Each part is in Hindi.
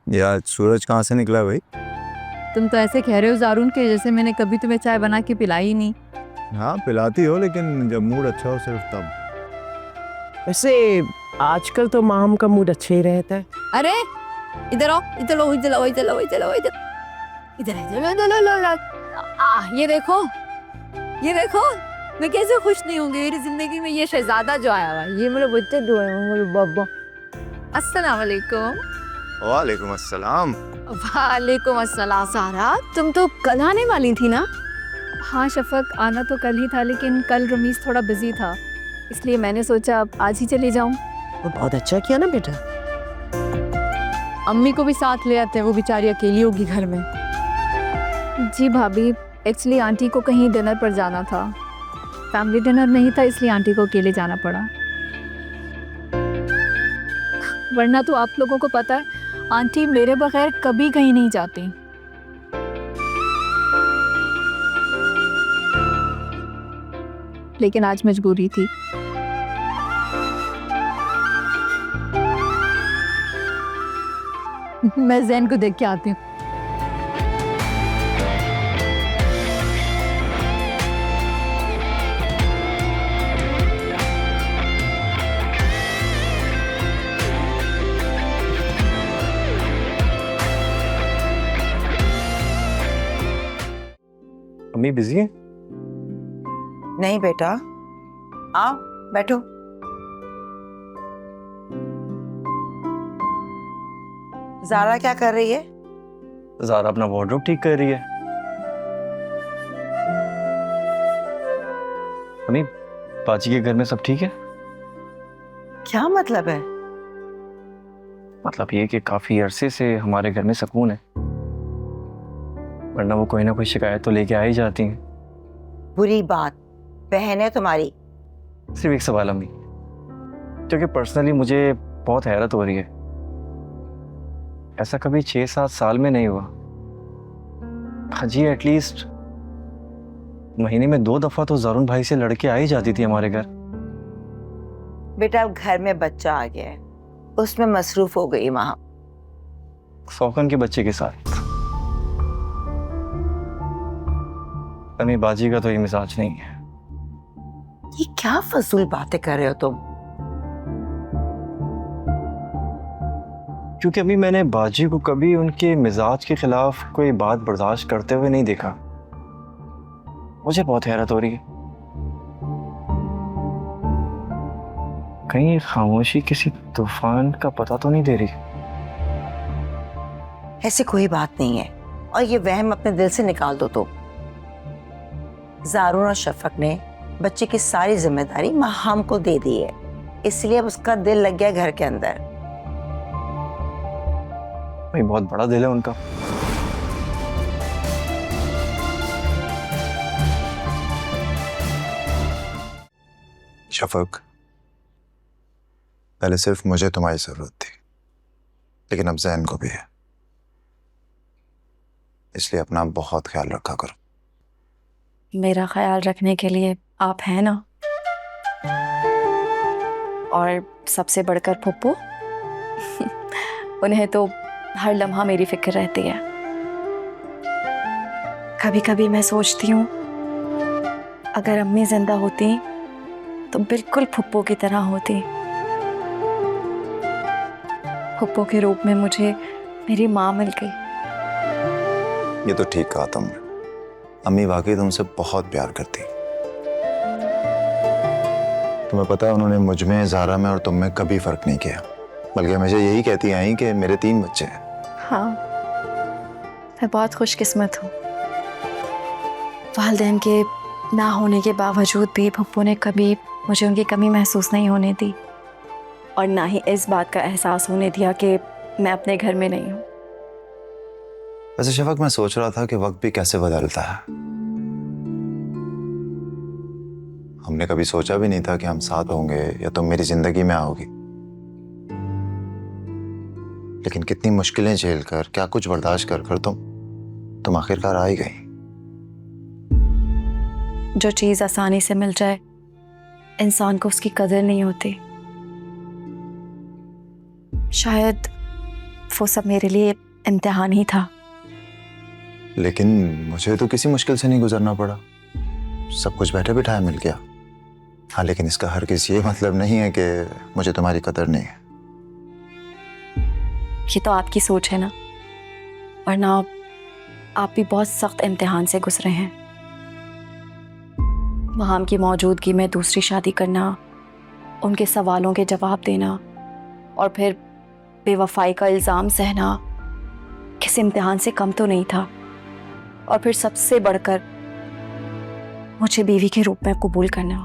यार सूरज कहाँ से निकला भाई? तुम तो ऐसे कह रहे हो ज़ारून के जैसे मैंने कभी तुम्हें चाय बना के पिलाई ही नहीं। हाँ पिलाती हो, लेकिन जब मूड अच्छा हो सिर्फ तब। वैसे आजकल तो माम का मूड अच्छा ही रहता है। अरे इधर आओ, इधर लो, इधर लो, इधर लो, इधर लो, इधर इधर इधर इधर लो लो। ये देखो, ये देखो, मैं कैसे खुश नहीं होंगी। मेरी जिंदगी में ये शहजादा जो आया हुआ है, ये मेरे बच्चे जो है, मेरे बाबा। अस्सलाम वालेकुम। वालेकुम अस्सलाम। वालेकुम अस्सलाम। सारा तुम तो कल आने वाली थी ना? हाँ शफक, आना तो कल ही था, लेकिन कल रमीज थोड़ा बिजी था, इसलिए मैंने सोचा अब आज ही चली जाऊं। वो बहुत अच्छा किया ना बेटा। अम्मी को भी साथ ले आते हैं, वो बेचारी अकेली होगी घर में। जी भाभी, एक्चुअली आंटी को कहीं डिनर पर जाना था, फैमिली डिनर नहीं था, इसलिए आंटी को अकेले जाना पड़ा। वरना तो आप लोगों को पता है आंटी मेरे बगैर कभी कहीं नहीं जाती। लेकिन आज मजबूरी थी। मैं जैन को देख के आती हूँ। अम्मी बिजी है? नहीं बेटा, आओ बैठो। ज़ारा क्या कर रही है? ज़ारा अपना वार्डरोब ठीक कर रही है। अम्मी, बाजी के घर में सब ठीक है? क्या मतलब है? मतलब ये कि काफी अरसे से हमारे घर में सुकून है, वरना वो कोई ना कोई शिकायत तो लेके आ ही जाती हैं। बुरी बात, बहन है तुम्हारी। सिर्फ एक सवाल अम्मी, क्योंकि पर्सनली मुझे बहुत हैरत हो रही है, ऐसा कभी 6-7 साल में नहीं हुआ। हाँ जी, एटलीस्ट महीने में 2 दफा तो ज़ारून भाई से लड़के आ ही जाती थी हमारे घर। बेटा अब घर में बच्चा आ गया है, उसमें मसरूफ हो गई वहां। सौकन के बच्चे के साथ। अम्मी, बाजी का तो ये मिजाज नहीं है। ये क्या फजूल बातें कर रहे हो तुम? क्योंकि अभी मैंने बाजी को कभी उनके मिजाज के खिलाफ कोई बात बर्दाश्त करते हुए नहीं देखा। मुझे बहुत हैरत हो रही है, कहीं ये खामोशी किसी तूफान का पता तो नहीं दे रही। ऐसी कोई बात नहीं है, और ये वहम अपने दिल से निकाल दो। तो ज़ारून और शफक ने बच्चे की सारी जिम्मेदारी माहम को दे दी है, इसलिए अब उसका दिल लग गया घर के अंदर। भाई बहुत बड़ा दिल है उनका। शफक, पहले सिर्फ मुझे तुम्हारी जरूरत थी, लेकिन अब जैन को भी है, इसलिए अपना बहुत ख्याल रखा करो। मेरा ख्याल रखने के लिए आप हैं ना, और सबसे बढ़कर फुप्पू। उन्हें तो हर लम्हा मेरी फिक्र रहती है। कभी कभी मैं सोचती हूँ अगर अम्मी जिंदा होती तो बिल्कुल फुप्पू की तरह होती। फुप्पू के रूप में मुझे मेरी माँ मिल गई। ये तो ठीक कहा तुमने, अम्मी वाकई तुमसे बहुत प्यार करती। तुम्हें पता है उन्होंने मुझ में, ज़ारा में और तुम में कभी फर्क नहीं किया, बल्कि हमेशा यही कहती आई कि मेरे 3 बच्चे हैं। हाँ, मैं बहुत खुशकिस्मत हूँ। वालिदैन के ना होने के बावजूद भी फुप्पू ने कभी मुझे उनकी कमी महसूस नहीं होने दी, और ना ही इस बात का एहसास होने दिया कि मैं अपने घर में नहीं हूँ। वैसे शफक, मैं सोच रहा था कि वक्त भी कैसे बदलता है। हमने कभी सोचा भी नहीं था कि हम साथ होंगे या तुम मेरी जिंदगी में आओगी, लेकिन कितनी मुश्किलें झेलकर, क्या कुछ बर्दाश्त कर कर तुम आखिरकार आ ही गई। जो चीज़ आसानी से मिल जाए इंसान को उसकी कदर नहीं होती। शायद वो सब मेरे लिए इम्तिहान ही था। लेकिन मुझे तो किसी मुश्किल से नहीं गुजरना पड़ा, सब कुछ बैठे बिठाए मिल गया। हाँ, लेकिन इसका हरगिज़ ये मतलब नहीं है कि मुझे तुम्हारी कदर नहीं है। ये तो आपकी सोच है ना, वरना आप भी बहुत सख्त इम्तिहान से गुजरे हैं। महाम की मौजूदगी में दूसरी शादी करना, उनके सवालों के जवाब देना और फिर बेवफाई का इल्ज़ाम सहना किसी इम्तिहान से कम तो नहीं था। और फिर सबसे बढ़कर मुझे बीवी के रूप में कबूल करना,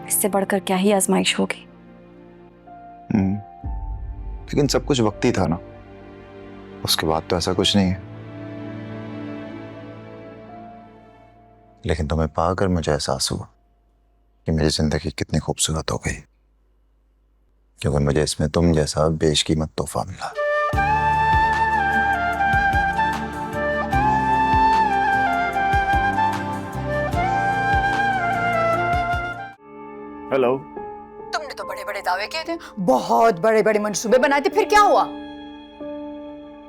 इससे बढ़कर क्या ही आजमाइश होगी। लेकिन सब कुछ वक्ती था ना, उसके बाद तो ऐसा कुछ नहीं है। लेकिन तुम्हें पाकर मुझे एहसास हुआ कि मेरी जिंदगी कितनी खूबसूरत हो गई, क्योंकि मुझे इसमें तुम जैसा बेशकीमत तोहफा मिला। हेलो। तुमने तो बड़े बड़े दावे किए थे, बहुत बड़े बड़े मंसूबे बनाए थे, फिर क्या हुआ?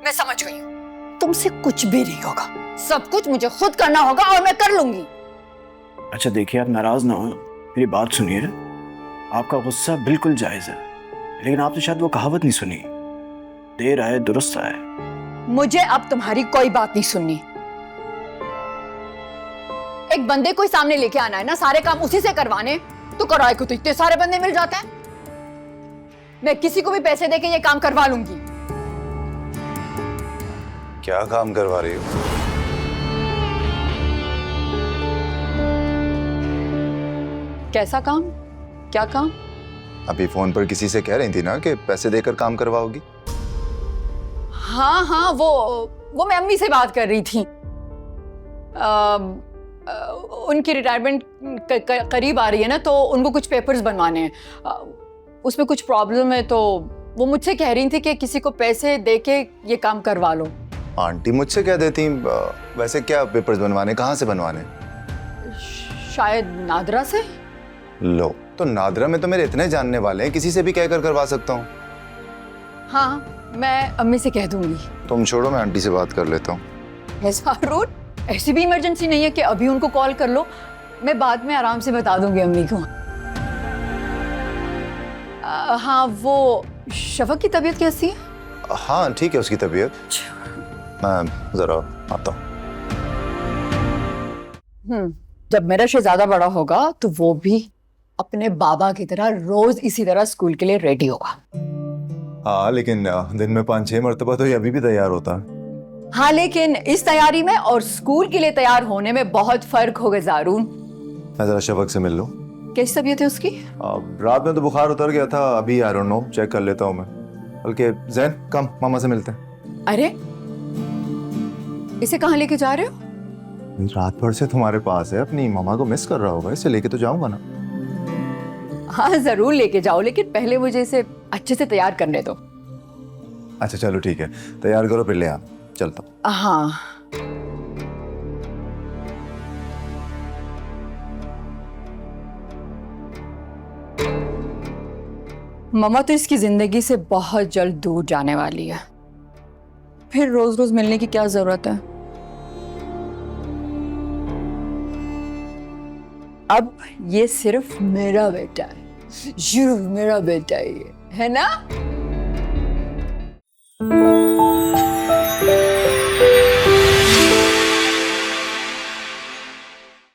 मैं समझ गई हूँ, तुमसे कुछ भी नहीं होगा, सब कुछ मुझे खुद करना होगा और मैं कर लूंगी। अच्छा देखिए, आप नाराज ना हो, मेरी बात सुनिए। आपका गुस्सा बिल्कुल जायज है, लेकिन आपने शायद वो कहावत नहीं सुनी, देर आए दुरुस्त आए। मुझे अब तुम्हारी कोई बात नहीं सुननी। एक बंदे को ही सामने लेके आना है ना, सारे काम उसी से करवाने, तो कराए को तो इतने सारे बंदे मिल जाते हैं। मैं किसी को भी पैसे देके ये काम करवा लूंगी। क्या काम करवा रही हो? कैसा काम? क्या काम? अभी फोन पर किसी से कह रही थी ना कि पैसे देकर काम करवाओगी। हाँ हाँ, वो मैं अम्मी से बात कर रही थी। उनकी रिटायरमेंट करीब आ रही है ना, तो उनको कुछ पेपर्स बनवाने हैं, उसमें कुछ प्रॉब्लम है, तो वो मुझसे कह रही थी कि किसी को पैसे देके ये काम करवा लो। आंटी मुझसे कह देती, वैसे क्या पेपर्स बनवाने, कहाँ से बनवाने? शायद नादरा से। लो, तो नादरा में तो मेरे इतने जानने वाले हैं, किसी से भी कहकर करवा सकता हूँ। हाँ, मैं अम्मी से कह दूंगी। तुम छोड़ो, मैं आंटी से बात कर लेता हूँ। ऐसा रूट, ऐसी भी इमरजेंसी नहीं है कि अभी उनको कॉल कर लो, मैं बाद में आराम से बता दूंगी अम्मी को। हाँ, वो शफक की तबीयत कैसी है? हाँ ठीक है उसकी तबीयत, मैं जरा आता हूँ। जब मेरा शहजादा बड़ा होगा तो वो भी अपने बाबा की तरह रोज इसी तरह स्कूल के लिए रेडी होगा। हाँ, लेकिन दिन में 5-6 मरतबा तो ये अभी भी तैयार होता है। हाँ, लेकिन इस तैयारी में और स्कूल के लिए तैयार होने में बहुत फर्क होगा ज़ारून। मैं जरा शफक से मिल लूं। कैसी तबीयत है उसकी? रात में तो बुखार उतर गया था, अभी आई डोंट नो, चेक कर लेता हूँ मैं। बल्कि जैन, कम मामा से मिलते हैं। अरे, इसे कहाँ लेके जा रहे हो? रात भर से तुम्हारे पास है, अपनी मामा को मिस कर रहा होगा, इसे लेके तो जाऊंगा ना। हाँ जरूर लेके जाओ, लेकिन पहले मुझे इसे अच्छे से तैयार करने दो। अच्छा चलो ठीक है, तैयार करो फिर ले आ, चलता हूँ। हाँ, मम्मा तो इसकी जिंदगी से बहुत जल्द दूर जाने वाली है, फिर रोज रोज मिलने की क्या जरूरत है। अब ये सिर्फ मेरा बेटा है, सिर्फ मेरा बेटा ही है ना?